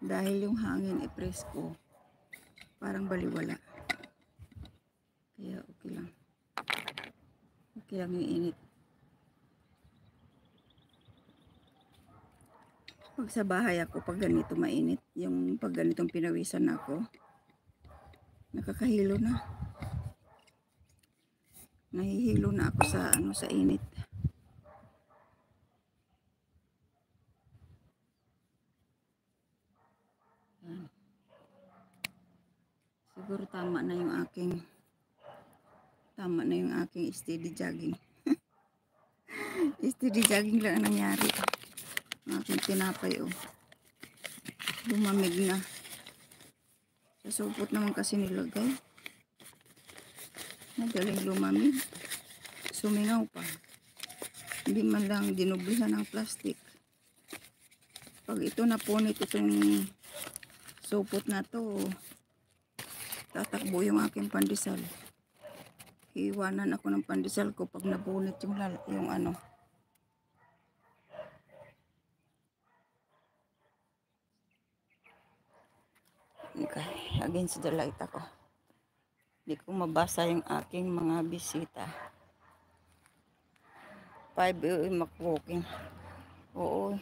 Dahil yung hangin ay presko, parang baliwala. Kaya okay lang. Okay lang yung init. Pag sa bahay ako, pag ganito mainit, yung pag ganitong pinawisan ako, nakakahilo na. Nahihilo na ako sa init. Yan. Siguro tama na yung aking steady jogging. Steady jogging lang ang nangyari. Ang aking tinapay, oh. Lumamig na. Sa supot naman kasi nilagay. Madaling lumamig. Sumingaw pa. Hindi man lang dinublihan ng plastic. Pag ito napunit itong supot na to, tatakbo yung aking pandesal. Iiwanan ako ng pandesal ko pag napunit yung ano. Okay, against the light ako. Hindi ko mabasa yung aking mga bisita. 5 mag-walking. Oo.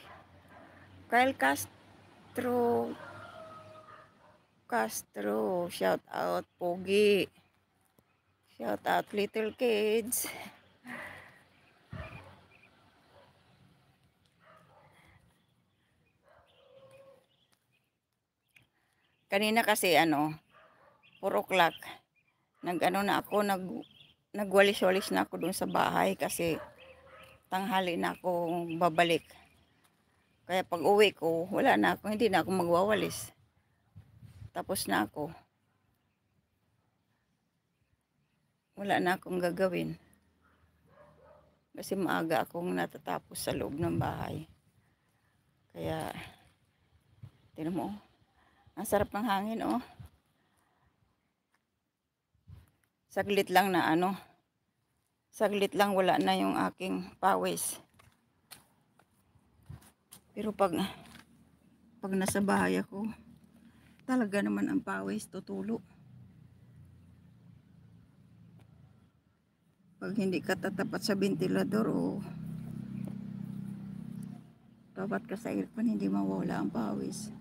Kyle Castro, shout out Pogi. Shout out little kids. Kanina kasi 4 o'clock. Nagwalis-walis na ako dun sa bahay kasi tanghali na ako babalik. Kaya pag uwi ko, hindi na ako magwawalis. Tapos na ako. Wala na akong gagawin. Kasi maaga akong natatapos sa loob ng bahay. Kaya, tingnan mo, ang sarap ng hangin, oh. Saglit lang wala na yung aking pawis. Pero pag nasa bahay ako, talaga naman ang pawis tutulo. Pag hindi ka tatapat sa ventilador o tapat ka sa aircon, hindi mawala ang pawis.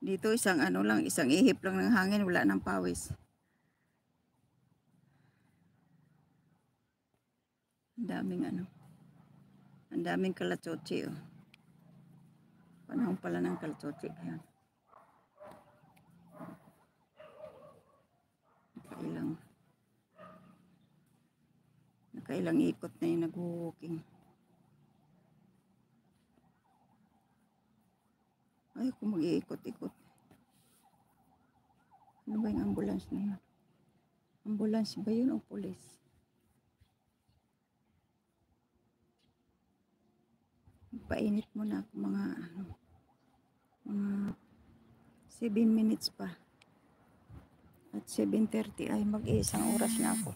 Dito isang ihip lang ng hangin, wala ng pawis. Ang daming kalatsotsi, oh. Panahon pala ng kalatsotsi. Ayan. Nakailang ikot na yung nag-walking. Ay, kung mag-iikot-ikot. Ano ba yung ambulance na yun? Ambulance ba yun o pulis? Painit mo na ako mga 7 minutes pa. At 7:30 ay mag-iisang oras na ako.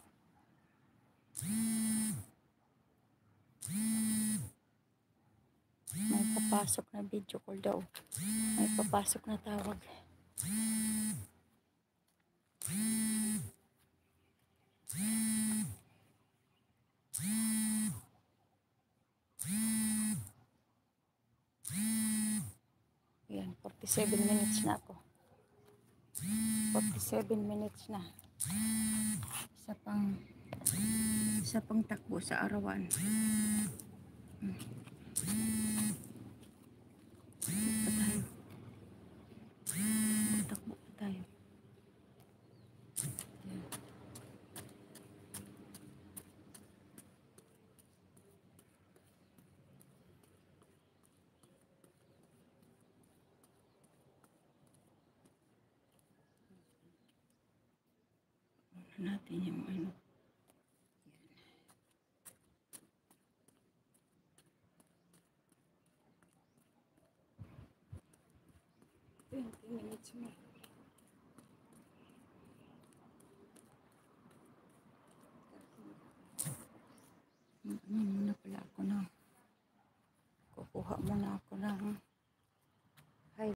May papasok na video call daw. May papasok na tawag. Yan, 47 minutes na ako. 47 minutes na. Isa pang takbo sa arawan. Takbo pa tayo. Natin yung 20 minutes mo. Muna pala ako na. kuha muna ako ng